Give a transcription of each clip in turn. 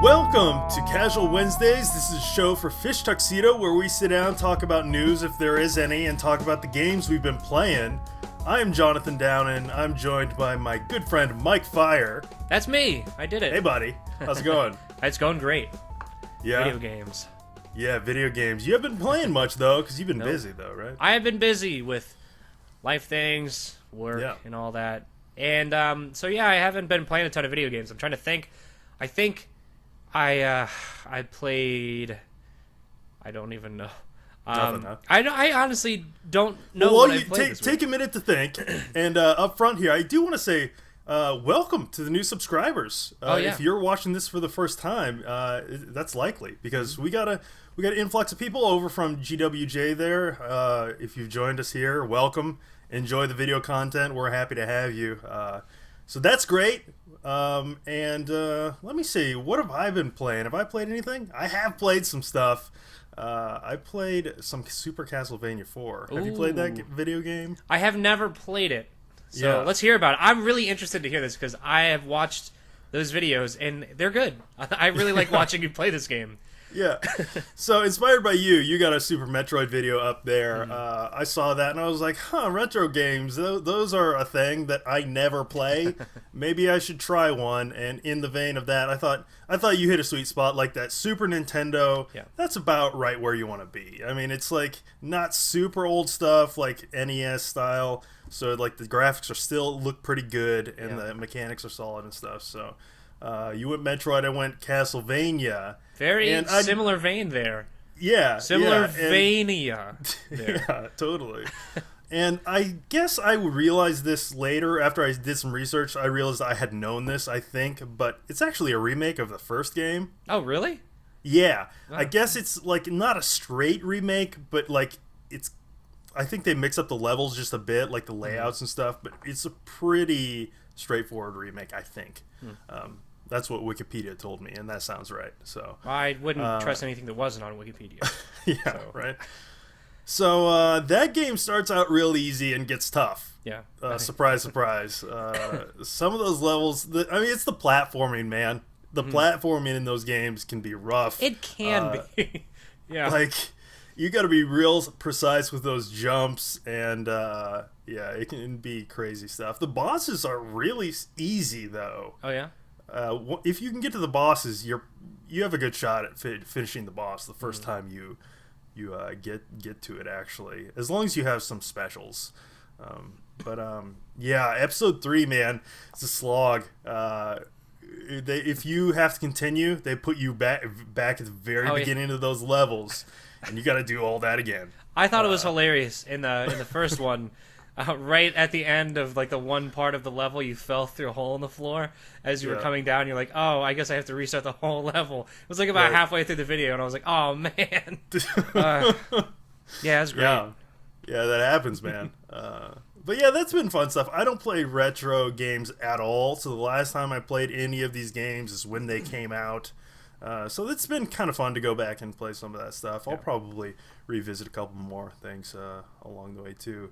Welcome to Casual Wednesdays. This is a show for Fish Tuxedo where we sit down, talk about news if there is any, and talk about the games we've been playing. I am Jonathan Downin. I'm joined by my good friend Mike Fire. That's me. I did it. Hey, buddy. How's it going? It's going great. Yeah? Video games. Yeah, video games. You haven't been playing much, though, because you've been busy, though, right? I have been busy with life things, work, and all that. And, so yeah, I haven't been playing a ton of video games. I'm trying to think. I think I played... I don't even know. Nothing, huh? I honestly don't know well, what I played this week. Take a minute to think. And up front here, I do want to say welcome to the new subscribers. If you're watching this for the first time, that's likely because we got an influx of people over from GWJ there. If you've joined us here, welcome. Enjoy the video content. We're happy to have you. So that's great. And let me see. What have I been playing? Have I played anything? I have played some stuff. I played some Super Castlevania IV. Have you played that video game? I have never played it. So let's hear about it. I'm really interested to hear this because I have watched those videos and they're good. I really like watching you play this game. Yeah. So inspired by you got a Super Metroid video up there. I saw that and I was like, retro games, those are a thing that I never play. Maybe I should try one. And in the vein of that, I thought you hit a sweet spot like that. Super Nintendo, that's about right where you want to be. I mean, it's like not super old stuff like NES style. So like the graphics are still look pretty good and the mechanics are solid and stuff. So you went Metroid, I went Castlevania. Very similar vein there. Yeah. Similar vania there. Yeah, totally. And I guess I realized this later after I did some research. I realized I had known this, I think, but it's actually a remake of the first game. Oh, really? Yeah. Oh. I guess it's like not a straight remake, but like it's I think they mix up the levels just a bit, like the layouts and stuff, but it's a pretty straightforward remake, I think. That's what Wikipedia told me, and that sounds right. So I wouldn't trust anything that wasn't on Wikipedia. Right. So that game starts out real easy and gets tough. Yeah. Surprise, surprise. Some of those levels, it's the platforming, man. The platforming in those games can be rough. It can be. Yeah. Like, you got to be real precise with those jumps, and it can be crazy stuff. The bosses are really easy, though. Oh, yeah? If you can get to the bosses, you have a good shot at finishing the boss the first time you get to it, actually, as long as you have some specials. Episode 3, man, it's a slog. If you have to continue, they put you back at the very beginning of those levels, and you got to do all that again. I thought it was hilarious in the first one. Right at the end of like the one part of the level, you fell through a hole in the floor as you were coming down. You're like, oh, I guess I have to restart the whole level. It was like about halfway through the video, and I was like, oh man. That's great. Yeah, that happens, man. But yeah, that's been fun stuff. I don't play retro games at all, so the last time I played any of these games is when they came out. So it's been kind of fun to go back and play some of that stuff. I'll probably revisit a couple more things along the way too.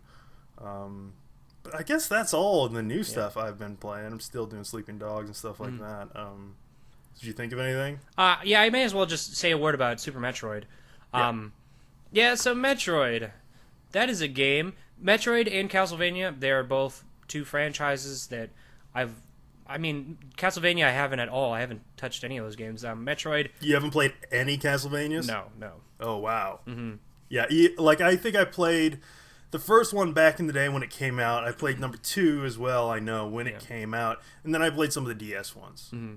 But I guess that's all in the new stuff I've been playing. I'm still doing Sleeping Dogs and stuff like that. Did you think of anything? I may as well just say a word about Super Metroid. So Metroid, that is a game. Metroid and Castlevania, they're both two franchises that Castlevania I haven't at all. I haven't touched any of those games. Metroid... You haven't played any Castlevanias? No. Oh, wow. Mm-hmm. Yeah, I think I played... The first one back in the day when it came out, I played number 2 as well, I know, when it came out. And then I played some of the DS ones. Mm-hmm.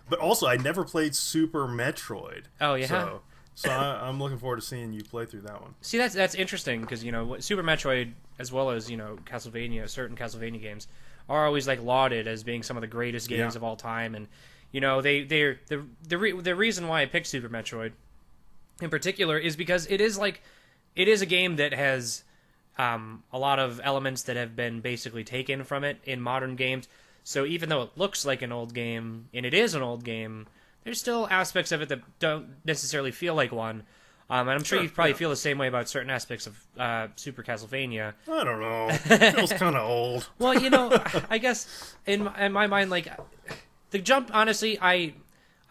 But also, I never played Super Metroid. Oh, yeah? So I'm looking forward to seeing you play through that one. See, that's interesting, because, Super Metroid, as well as, Castlevania, certain Castlevania games, are always, lauded as being some of the greatest games of all time. And, the reason why I picked Super Metroid, in particular, is because it is a game that has... a lot of elements that have been basically taken from it in modern games. So even though it looks like an old game, and it is an old game, there's still aspects of it that don't necessarily feel like one. And I'm sure you probably feel the same way about certain aspects of Super Castlevania. I don't know. It feels kind of old. Well, I guess in my mind, the jump, honestly, I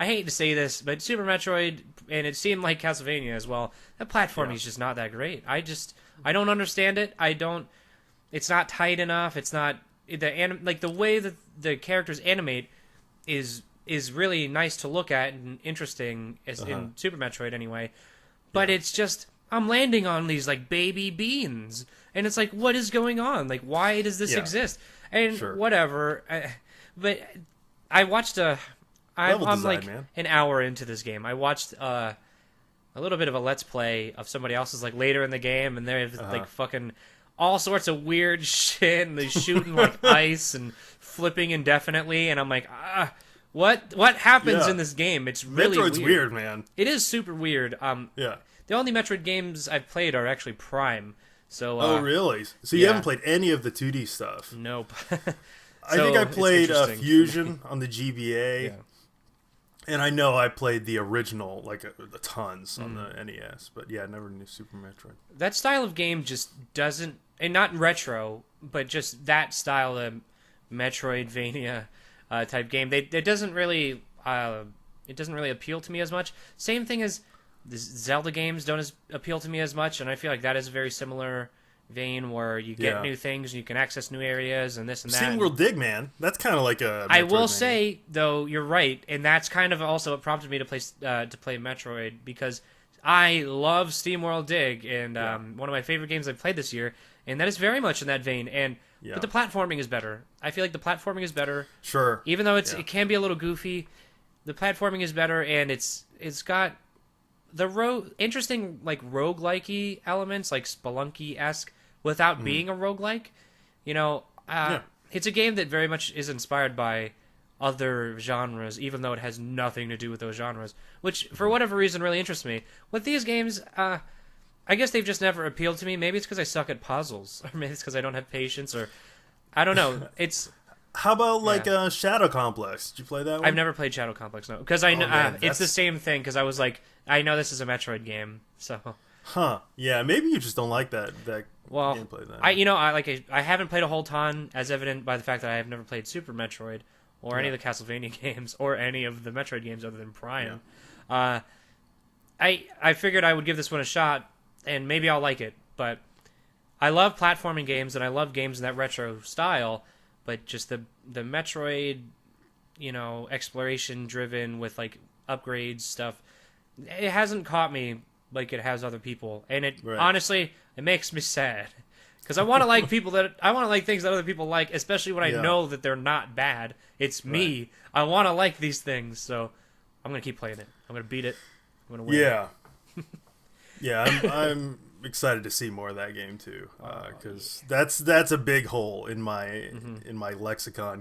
I hate to say this, but Super Metroid, and it seemed like Castlevania as well, that platforming is just not that great. I don't understand it. It's not tight enough. It's not the way that the characters animate is really nice to look at and interesting in Super Metroid anyway. But it's just, I'm landing on these like baby beans, and it's like, what is going on? Like, why does this exist? And whatever. But I watched I'm like an hour into this game. I watched a little bit of a Let's Play of somebody else's like later in the game, and they're like fucking all sorts of weird shit, and they're shooting like ice and flipping indefinitely, and I'm like, what happens in this game? It's really Metroid's weird, man. It is super weird. The only Metroid games I've played are actually Prime. So oh really? So you haven't played any of the 2D stuff? Nope. I think I played Fusion on the GBA, and I know I played the original like the tons on the NES. But yeah, I never knew Super Metroid. That style of game just doesn't, and not retro, but just that style of Metroidvania type game. It doesn't really appeal to me as much. Same thing as the Zelda games don't appeal to me as much, and I feel like that is a very similar vein where you get new things and you can access new areas and this and that. Steam World Dig, man, that's kind of like a Metroid I will say though, you're right, and that's kind of also what prompted me to play Metroid, because I love Steam World Dig, and one of my favorite games I've played this year, and that is very much in that vein. And but the platforming is better. I feel like the platforming is better. Sure. Even though it can be a little goofy, the platforming is better, and it's got the interesting like roguelike-y elements, like Spelunky-esque, without being a roguelike. You know, it's a game that very much is inspired by other genres, even though it has nothing to do with those genres, which for whatever reason really interests me. With these games, I guess they've just never appealed to me. Maybe it's because I suck at puzzles, or maybe it's because I don't have patience, or I don't know. It's how about like Shadow Complex? Did you play that one? I've never played Shadow Complex, no, because I know it's the same thing. Because I was like, I know this is a Metroid game, so. Huh? Yeah, maybe you just don't like that gameplay. Then I haven't played a whole ton, as evident by the fact that I have never played Super Metroid or any of the Castlevania games or any of the Metroid games other than Prime. Yeah. I figured I would give this one a shot, and maybe I'll like it. But I love platforming games, and I love games in that retro style. But just the Metroid, exploration driven with like upgrades stuff, it hasn't caught me like it has other people, and honestly, it makes me sad, because I want to like things that other people like, especially when I know that they're not bad. It's me. I want to like these things, so I'm gonna keep playing it. I'm gonna beat it. I'm gonna win. Yeah, I'm excited to see more of that game too, because that's a big hole in my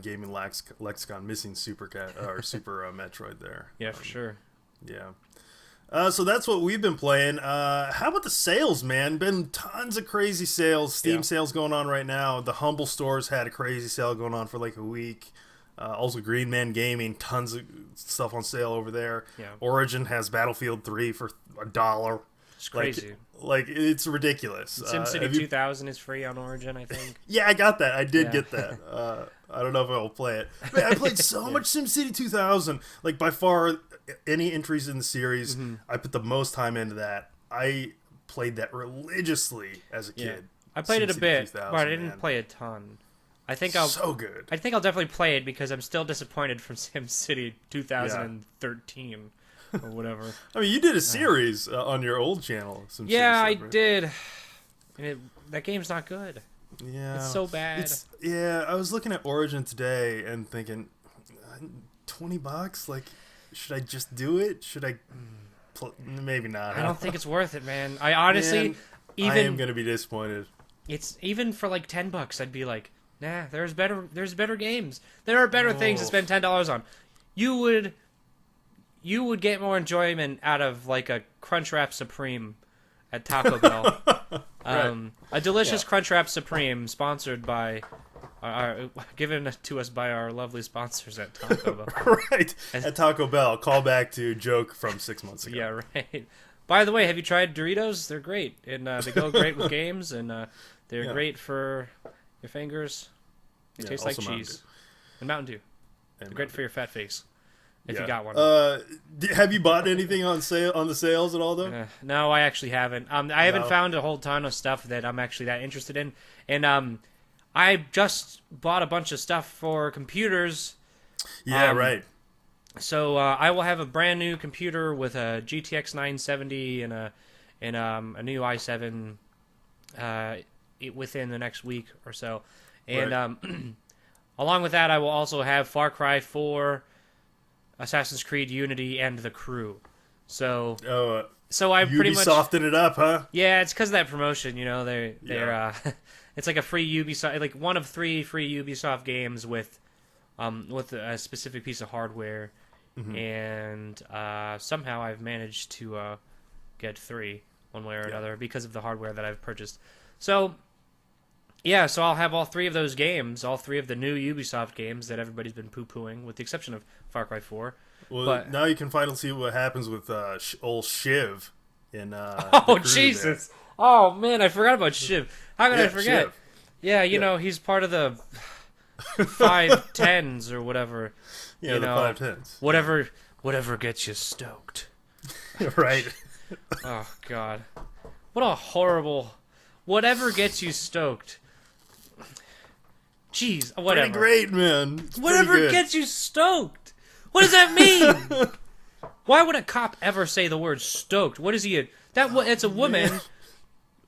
gaming lexicon, missing Super Metroid there. Yeah, for sure. Yeah. So that's what we've been playing. How about the sales, man? Been tons of crazy sales. Steam sales going on right now. The Humble stores had a crazy sale going on for like a week. Also, Green Man Gaming, tons of stuff on sale over there. Yeah. Origin has Battlefield 3 for $1. It's crazy. Like it's ridiculous. SimCity 2000 is free on Origin, I think. Yeah, I got that. I did get that. I don't know if I will play it. Man, I played so much SimCity 2000. Like by far, any entries in the series, I put the most time into that. I played that religiously as a kid. I played it a bit, but I didn't play a ton. I think I'll definitely play it, because I'm still disappointed from SimCity 2013 or whatever. I mean, you did a series on your old channel. I did. And that game's not good. Yeah, it's so bad. I was looking at Origin today and thinking, $20? Like, should I just do it? Should I? Maybe not. I don't think it's worth it, man. I honestly, I am gonna be disappointed. It's even for like $10. I'd be like, nah. There's better games. There are better things to spend $10 on. You would get more enjoyment out of like a Crunchwrap Supreme at Taco Bell. A delicious Crunchwrap Supreme, sponsored by, given to us by our lovely sponsors at Taco Bell. Right, at Taco Bell. Call back to joke from 6 months ago. Yeah, right. By the way, have you tried Doritos? They're great, and they go great with games, and they're great for your fingers. They taste like cheese. And Mountain Dew. They're great for your fat face. if you got one. Have you bought anything on the sales at all though? No, I actually haven't. I haven't found a whole ton of stuff that I'm actually that interested in, and I just bought a bunch of stuff for computers. Yeah, right. So I will have a brand new computer with a GTX 970 and a new i7 within the next week or so, and right. Along with that, I will also have Far Cry 4, Assassin's Creed Unity, and The Crew. So I pretty much Ubisofted it up, huh? Yeah, it's because of that promotion. You know, they're it's like a free Ubisoft, like one of 3 free Ubisoft games with a specific piece of hardware, and somehow I've managed to get 3 one way or another because of the hardware that I've purchased. So. Yeah, so I'll have all 3 of those games, all 3 of the new Ubisoft games that everybody's been poo-pooing, with the exception of Far Cry 4. Well, but now you can finally see what happens with old Shiv in Oh, Jesus! There. Oh, man, I forgot about Shiv. How could I forget? Shiv. Yeah, you know, he's part of the 510s or whatever. Yeah, the 510s. Whatever gets you stoked. Right. Oh, God. What a horrible... Whatever gets you stoked. Jeez, whatever. Pretty great, man. Whatever gets you stoked. What does that mean? Why would a cop ever say the word stoked? What is he? It's a woman.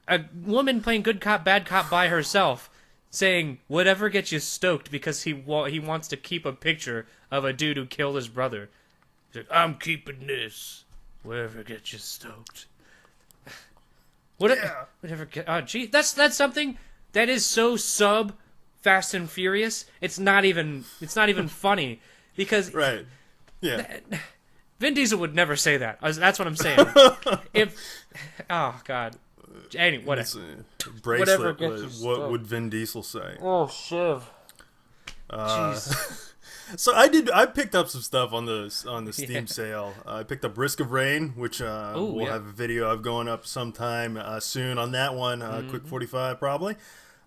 A woman playing good cop, bad cop by herself, saying whatever gets you stoked because he wants to keep a picture of a dude who killed his brother. He's like, I'm keeping this. Whatever gets you stoked. Whatever. Oh, gee, that's something that is so sub Fast and Furious. It's not even funny because right. Yeah. Vin Diesel would never say that. That's what I'm saying. Oh God. Anyway, whatever. Bracelet. What would Vin Diesel say? Oh, Shiv. Jeez. So I picked up some stuff on the Steam sale. I picked up Risk of Rain, which we'll have a video of going up sometime soon on that one. Quick 45 probably.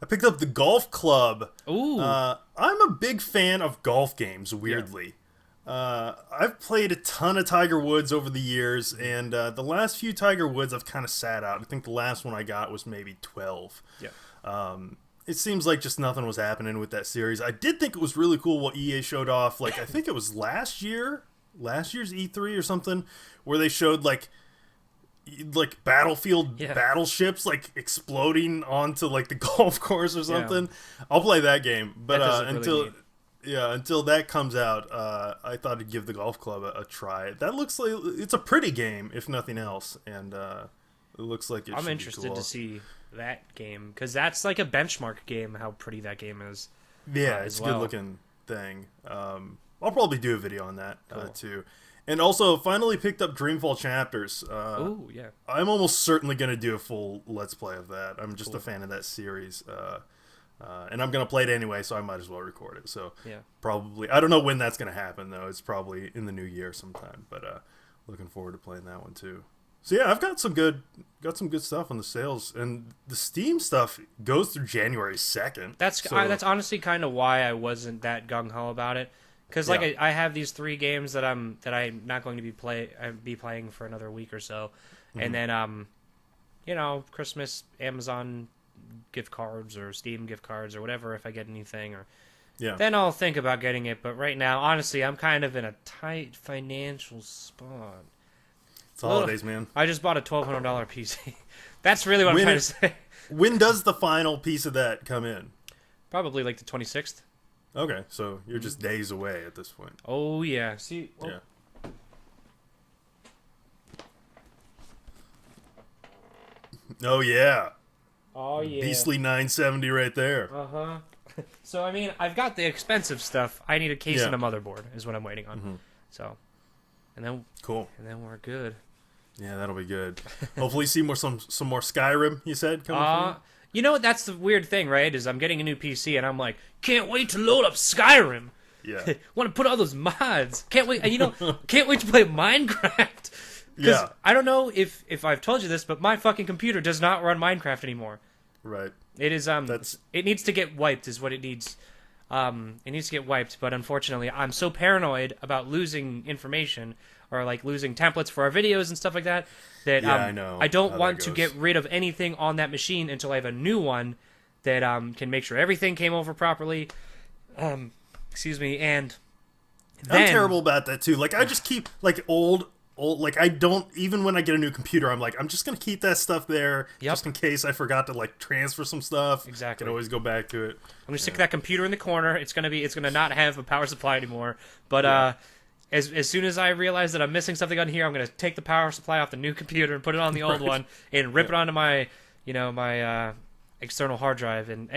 I picked up the Golf Club. Ooh. I'm a big fan of golf games, weirdly. Yeah. I've played a ton of Tiger Woods over the years, and the last few Tiger Woods I've kind of sat out. I think the last one I got was maybe 12. Yeah. It seems like just nothing was happening with that series. I did think it was really cool what EA showed off. Like, I think it was last year's E3 or something, where they showed like battlefield battleships like exploding onto like the golf course or something. Yeah. I'll play that game, but until that comes out, I thought I'd give the Golf Club a try. That looks like it's a pretty game, if nothing else, and it looks like I'm interested to see that game because that's like a benchmark game. How pretty that game is. Yeah, it's a good looking thing. I'll probably do a video on that too. And also, finally picked up Dreamfall Chapters. Oh, yeah. I'm almost certainly going to do a full Let's Play of that. I'm just a fan of that series. And I'm going to play it anyway, so I might as well record it. So, probably... I don't know when that's going to happen, though. It's probably in the new year sometime. But looking forward to playing that one, too. So, yeah, I've got some good stuff on the sales. And the Steam stuff goes through January 2nd. That's honestly kind of why I wasn't that gung-ho about it. Because I have these 3 games that I'm not going to be playing for another week or so, and then Christmas Amazon gift cards or Steam gift cards or whatever if I get anything, or then I'll think about getting it. But right now, honestly, I'm kind of in a tight financial spot. It's holidays, man. I just bought a $1,200 PC. That's really what I'm trying to say. When does the final piece of that come in? Probably like the 26th. Okay, so you're just days away at this point. Oh, yeah. See? Oh. Yeah. Oh, yeah. Oh, yeah. Beastly 970 right there. Uh-huh. So, I mean, I've got the expensive stuff. I need a case and a motherboard is what I'm waiting on. Mm-hmm. So, and then... Cool. And then we're good. Yeah, that'll be good. Hopefully see some more Skyrim, you said, coming from. You know, that's the weird thing, right? Is I'm getting a new PC, and I'm like, can't wait to load up Skyrim. Yeah. Want to put all those mods. Can't wait. Can't wait to play Minecraft. Yeah. I don't know if I've told you this, but my fucking computer does not run Minecraft anymore. Right. It is it needs to get wiped, is what it needs. It needs to get wiped, but unfortunately, I'm so paranoid about losing information or like losing templates for our videos and stuff like that I know I don't how want that to goes. get rid of anything on that machine until I have a new one that can make sure everything came over properly. Excuse me, and then, I'm terrible about that too. Like I just keep like old. Like I don't, even when I get a new computer, I'm like, I'm just gonna keep that stuff there just in case I forgot to like transfer some stuff. Exactly. I can always go back to it. I'm gonna stick that computer in the corner. It's gonna not have a power supply anymore. But as soon as I realize that I'm missing something on here, I'm gonna take the power supply off the new computer and put it on the old one and rip it onto my my external hard drive. And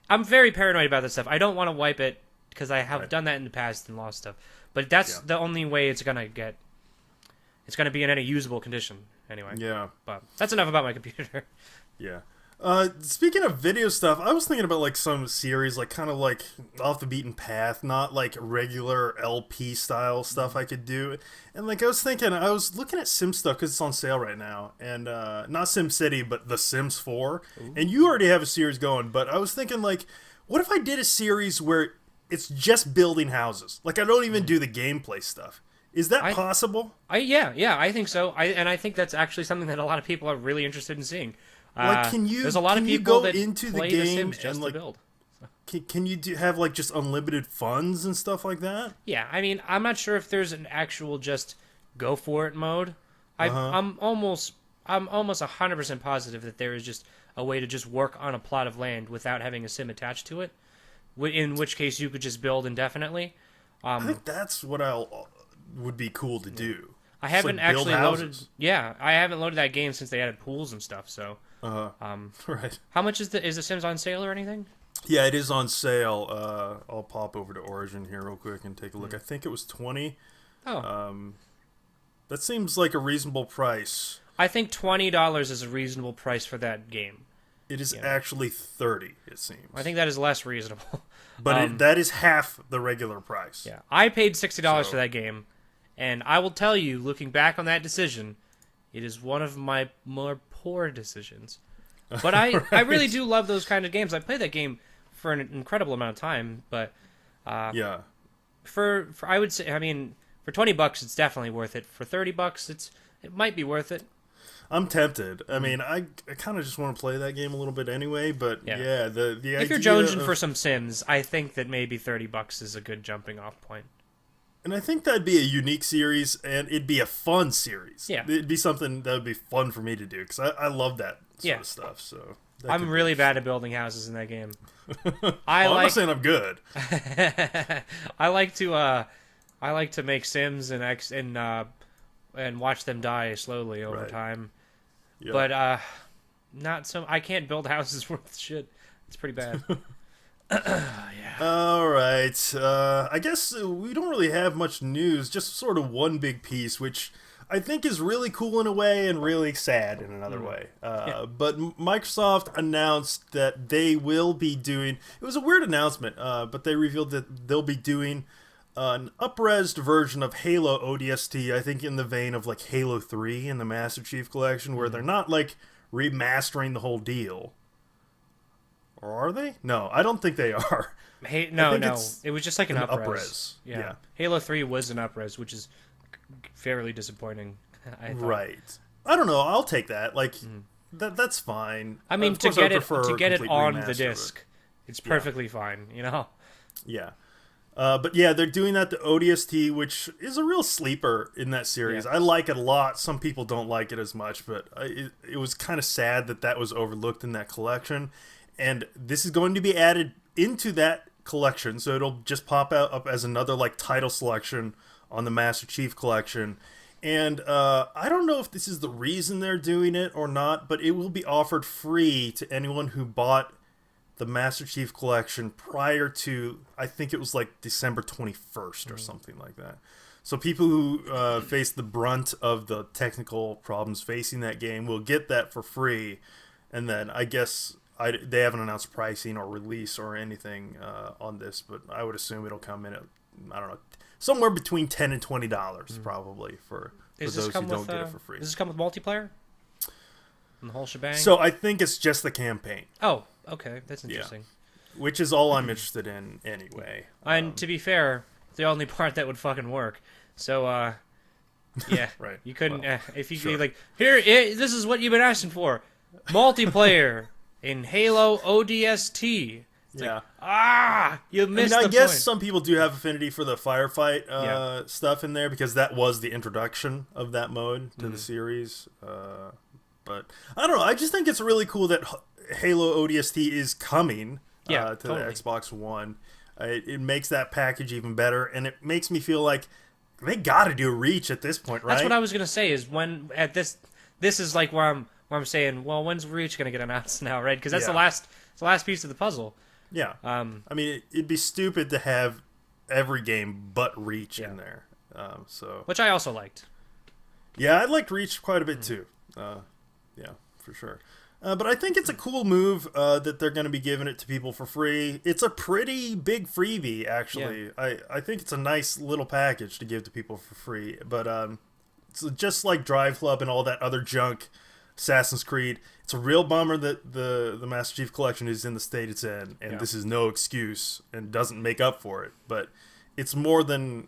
I'm very paranoid about this stuff. I don't want to wipe it because I have done that in the past and lost stuff. But that's the only way it's gonna get. It's going to be in any usable condition anyway. Yeah. But that's enough about my computer. Yeah. Speaking of video stuff, I was thinking about like some series, like kind of like off the beaten path, not like regular LP style stuff I could do. And like I was looking at Sim stuff because it's on sale right now, and not Sim City, but The Sims 4. Ooh. And you already have a series going, but I was thinking like, what if I did a series where it's just building houses? Like I don't even do the gameplay stuff. Is that possible? Yeah, I think so. I think that's actually something that a lot of people are really interested in seeing. Like, there's a lot of people that into play the game Sims just and to build. Can you have like just unlimited funds and stuff like that? Yeah, I mean, I'm not sure if there's an actual just go for it mode. I'm almost 100% positive that there is just a way to just work on a plot of land without having a sim attached to it. In which case, you could just build indefinitely. I think that's what would be cool to do. I haven't actually loaded. Yeah, I haven't loaded that game since they added pools and stuff. So, right. How much is the Sims on sale or anything? Yeah, it is on sale. I'll pop over to Origin here real quick and take a look. I think it was 20. Oh, that seems like a reasonable price. I think $20 is a reasonable price for that game. It is actually 30. It seems. I think that is less reasonable. But that is half the regular price. Yeah, I paid $60 for that game. And I will tell you, looking back on that decision, it is one of my more poor decisions. But I really do love those kind of games. I played that game for an incredible amount of time. But for I would say, I mean, for $20, it's definitely worth it. For $30, it might be worth it. I'm tempted. I mean, I kind of just want to play that game a little bit anyway. But the idea if you're jonesing for some Sims, I think that maybe $30 is a good jumping off point. And I think that'd be a unique series, and it'd be a fun series. Yeah. It'd be something that would be fun for me to do, because I love that sort of stuff. So I'm really bad at building houses in that game. I'm not saying I'm good. I like to make Sims and watch them die slowly over time. Yep. But not so. I can't build houses worth shit. It's pretty bad. Yeah. All right. I guess we don't really have much news, just sort of one big piece, which I think is really cool in a way and really sad in another way. But Microsoft announced that they will be doing... It was a weird announcement, but they revealed that they'll be doing an up-resed version of Halo ODST, I think in the vein of like Halo 3 in the Master Chief Collection, where they're not like remastering the whole deal. Or are they? No, I don't think they are. No. It was just like an up-res. Yeah. Halo 3 was an up-res, which is fairly disappointing. Right. I don't know. I'll take that. Like, that's fine. I mean, to get it on the disc, it's perfectly fine, you know? Yeah. But yeah, they're doing that to ODST, which is a real sleeper in that series. I like it a lot. Some people don't like it as much, but it was kind of sad that was overlooked in that collection. And this is going to be added into that collection, so it'll just pop up as another like title selection on the Master Chief Collection. And I don't know if this is the reason they're doing it or not, but it will be offered free to anyone who bought the Master Chief Collection prior to, I think it was like December 21st or something like that. So people who face the brunt of the technical problems facing that game will get that for free. And then I guess... they haven't announced pricing or release or anything on this, but I would assume it'll come in at, I don't know, somewhere between $10 and $20 probably for those who don't get it for free. Does this come with multiplayer? And the whole shebang? So I think it's just the campaign. Oh, okay. That's interesting. which is all I'm interested in anyway. And to be fair, the only part that would fucking work. So, yeah, right. You couldn't if you could like this is what you've been asking for, multiplayer in Halo ODST. It's you missed. I guess some people do have affinity for the firefight stuff in there because that was the introduction of that mode to the series. But I don't know. I just think it's really cool that Halo ODST is coming to the Xbox One. It makes that package even better, and it makes me feel like they got to do Reach at this point, right? That's what I was gonna say. Is when at this is like where I'm saying, well, when's Reach gonna get announced now, right? Because that's the last piece of the puzzle. Yeah. I mean, it'd be stupid to have every game but Reach in there. Which I also liked. Yeah, I liked Reach quite a bit too. Yeah, for sure. But I think it's a cool move that they're going to be giving it to people for free. It's a pretty big freebie, actually. Yeah. I think it's a nice little package to give to people for free. But it's just like Drive Club and all that other junk, Assassin's Creed. It's a real bummer that the Master Chief Collection is in the state it's in, and this is no excuse and doesn't make up for it. But it's more than...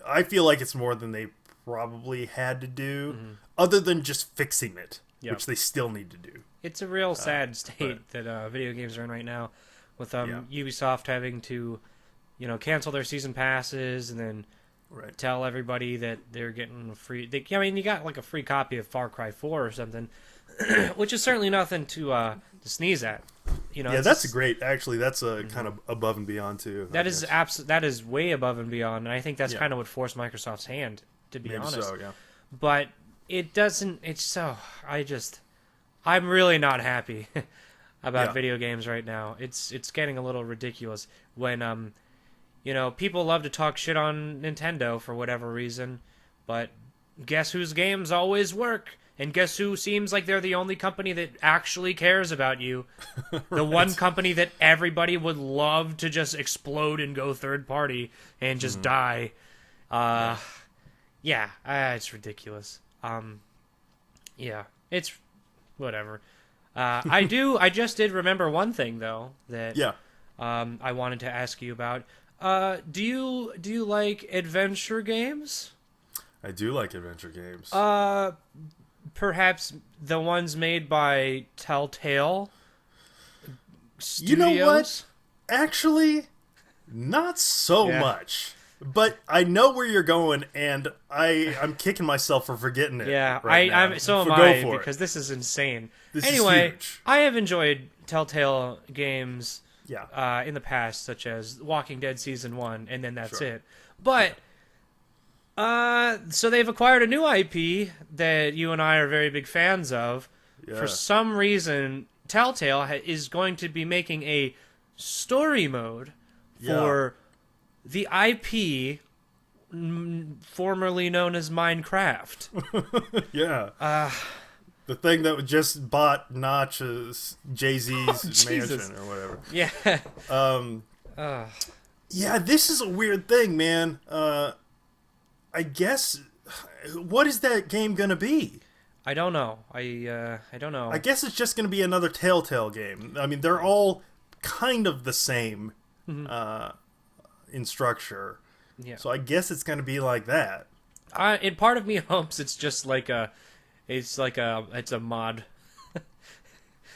I feel like it's more than they probably had to do, other than just fixing it. Which they still need to do. It's a real sad state that video games are in right now, with Ubisoft having to, cancel their season passes and then tell everybody that they're getting a free. You got like a free copy of Far Cry 4 or something, which is certainly nothing to sneeze at. That's great. Actually, that's kind of above and beyond too. That is way above and beyond, and I think that's kind of what forced Microsoft's hand, to be honest. So, yeah. But it doesn't. It's so. I'm really not happy about video games right now. It's getting a little ridiculous when people love to talk shit on Nintendo for whatever reason, but guess whose games always work? And guess who seems like they're the only company that actually cares about you? The one company that everybody would love to just explode and go third party and just die. It's ridiculous. It's whatever. I just did remember one thing though that I wanted to ask you about. Do you like adventure games? I do like adventure games. Perhaps the ones made by Telltale Studios? You know what? Actually, not so much. But I know where you're going, and I'm kicking myself for forgetting it. Yeah, I'm so am I, because this is insane. Anyway, I have enjoyed Telltale games in the past, such as Walking Dead Season 1, and then that's it. But, so they've acquired a new IP that you and I are very big fans of. Yeah. For some reason, Telltale is going to be making a story mode for... the IP formerly known as Minecraft. The thing that just bought Notch's Jay-Z's mansion or whatever. Yeah. This is a weird thing, man. I guess, what is that game gonna be? I don't know. I don't know. I guess it's just gonna be another Telltale game. I mean, they're all kind of the same. In structure, so I guess it's going to be like that. And part of me hopes it's just like it's a mod.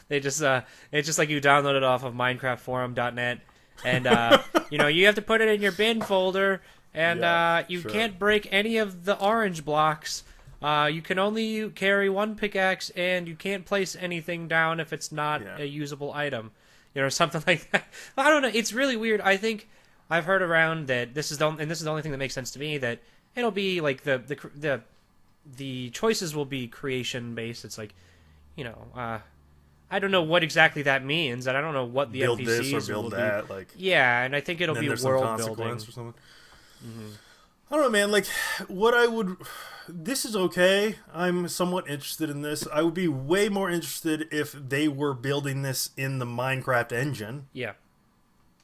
It's just like you download it off of MinecraftForum.net, and you have to put it in your bin folder, and you can't break any of the orange blocks. You can only carry one pickaxe, and you can't place anything down if it's not a usable item, something like that. I don't know. It's really weird. I think I've heard around that this is the only thing that makes sense to me, that it'll be like the choices will be creation based. It's like, I don't know what exactly that means, and I don't know what the build NPCs this or build will that, be. And I think it'll be world building or something. I don't know, man. Like, this is okay. I'm somewhat interested in this. I would be way more interested if they were building this in the Minecraft engine. Yeah.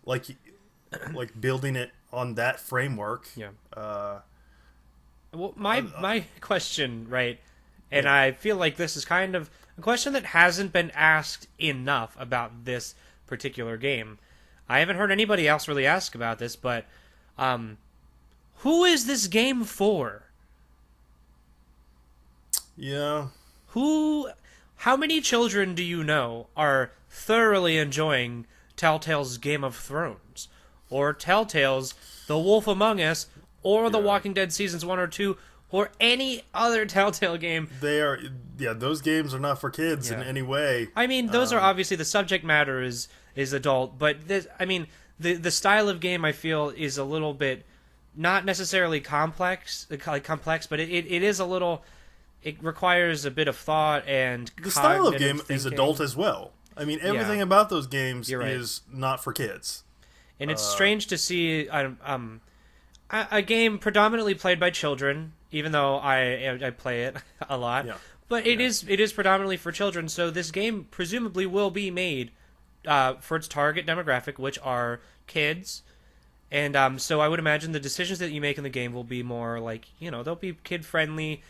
Like building it on that framework. Yeah. Well, my question, right, and I feel like this is kind of a question that hasn't been asked enough about this particular game. I haven't heard anybody else really ask about this, but who is this game for? Yeah. How many children do you know are thoroughly enjoying Telltale's Game of Thrones, or Telltale's The Wolf Among Us, or The Walking Dead Seasons 1 or 2, or any other Telltale game? Those games are not for kids in any way. I mean, those are obviously, the subject matter is adult, but the style of game, I feel, is a little bit, not necessarily complex, but it is a little, it requires a bit of thought, and the style of game thinking. is adult as well. I mean, everything about those games is not for kids. And it's strange to see a game predominantly played by children, even though I play it a lot. Yeah. But it is predominantly for children, so this game presumably will be made for its target demographic, which are kids. And so I would imagine the decisions that you make in the game will be more like, they'll be kid-friendly,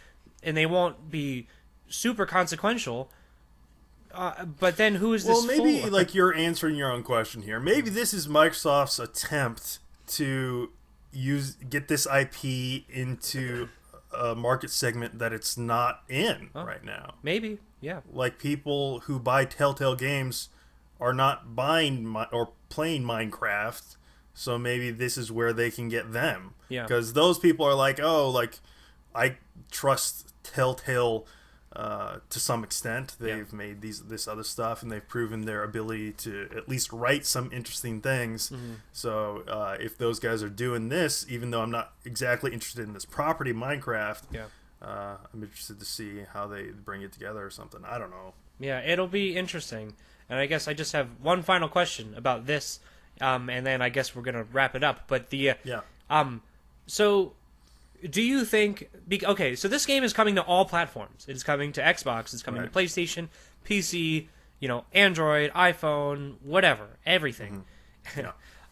and they won't be super consequential. But then who is this for? Well, maybe like you're answering your own question here. Maybe this is Microsoft's attempt to get this IP into a market segment that it's not in right now. Maybe, yeah. Like people who buy Telltale games are not buying or playing Minecraft, so maybe this is where they can get them. Yeah. Because those people are like, I trust Telltale to some extent. They've made this other stuff, and they've proven their ability to at least write some interesting things. Mm-hmm. So if those guys are doing this, even though I'm not exactly interested in this property, Minecraft, I'm interested to see how they bring it together or something. I don't know. Yeah, it'll be interesting. And I guess I just have one final question about this, and then I guess we're going to wrap it up. But so do you think... Okay, so this game is coming to all platforms. It is coming to Xbox, it's coming to PlayStation, PC, Android, iPhone, whatever, everything. Mm-hmm.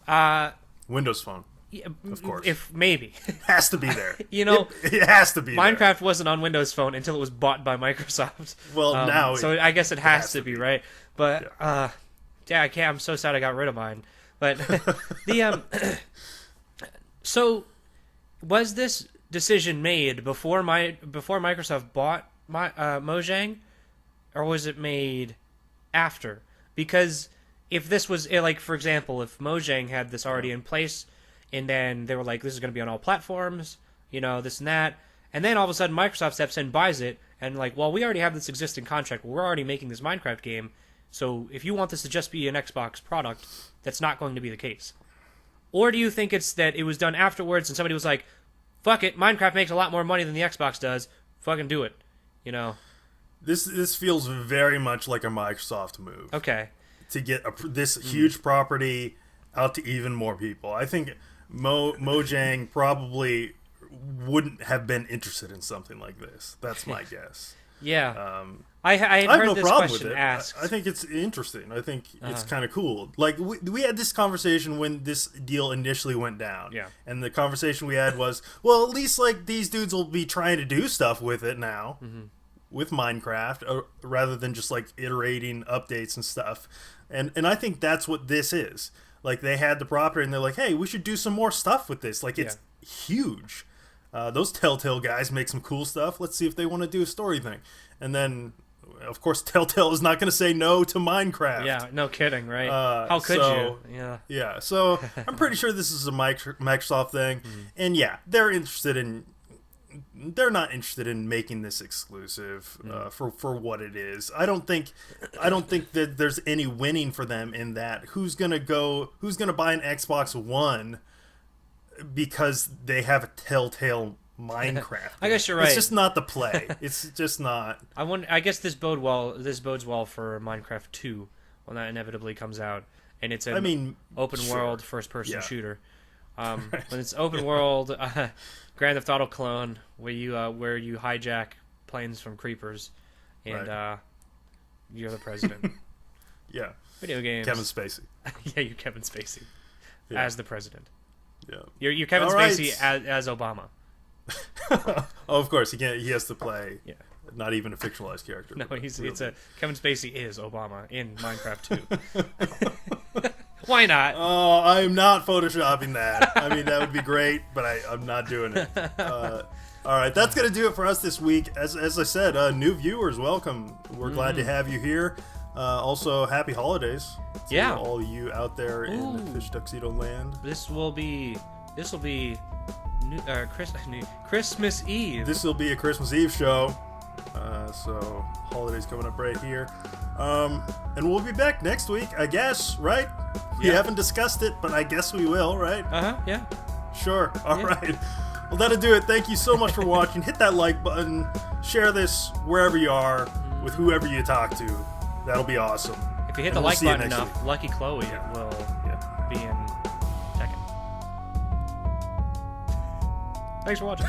Yeah. Windows Phone. Yeah, of course. If maybe. It has to be there. It has to be Minecraft there. wasn't on Windows Phone until it was bought by Microsoft. Well, now... So I guess it has to be, right? But, I can't. I'm so sad I got rid of mine. But, so, was this decision made before Microsoft bought Mojang, or was it made after? Because if this was, like, for example, if Mojang had this already in place, and then they were like, this is going to be on all platforms, this and that, and then all of a sudden Microsoft steps in, buys it, and like, well, we already have this existing contract, we're already making this Minecraft game, so if you want this to just be an Xbox product, that's not going to be the case. Or do you think it's that it was done afterwards, and somebody was like, fuck it, Minecraft makes a lot more money than the Xbox does, fucking do it, This feels very much like a Microsoft move. Okay. To get this huge property out to even more people. I think Mojang probably wouldn't have been interested in something like this. That's my guess. Yeah. I have heard no this problem question with it. asked. I think it's interesting. I think it's kind of cool. Like, we had this conversation when this deal initially went down. Yeah. And the conversation we had was, well, at least, like, these dudes will be trying to do stuff with it now. Mm-hmm. With Minecraft, rather than just, like, iterating updates and stuff. And I think that's what this is. Like, they had the property, and they're like, hey, we should do some more stuff with this. Like, it's huge. Those Telltale guys make some cool stuff. Let's see if they want to do a story thing. And then, of course, Telltale is not going to say no to Minecraft. Yeah, no kidding, right? How could you? Yeah. Yeah, so I'm pretty sure this is a Microsoft thing. And, they're not interested in making this exclusive for what it is. I don't think that there's any winning for them in that. Who's gonna buy an Xbox One because they have a Telltale Minecraft? I guess you're right. It's just not the play. It's just not. I guess this bodes well for Minecraft 2 when that inevitably comes out, and it's an open world first person shooter. When it's open world. Grand Theft Auto clone where you hijack planes from creepers, and you're the president. Yeah. Video games. Kevin Spacey. Yeah, you're Kevin Spacey as the president. Yeah. You're Kevin Spacey as Obama. Oh, of course he has to play. Yeah. Not even a fictionalized character. No, Kevin Spacey is Obama in Minecraft 2. Why not? Oh, I'm not photoshopping that. I mean, that would be great, but I'm not doing it. All right, that's going to do it for us this week. As I said, new viewers, welcome. We're glad to have you here. Also, happy holidays to all you out there in Fish Tuxedo land. This will be Christmas Eve. This will be a Christmas Eve show. So holidays coming up right here. And we'll be back next week, I guess, right? We haven't discussed it, but I guess we will, right? Yeah. Sure. All right. Well, that'll do it. Thank you so much for watching. Hit that like button. Share this wherever you are with whoever you talk to. That'll be awesome. If you hit the like button enough, Lucky Chloe will be in Tekken. Thanks for watching.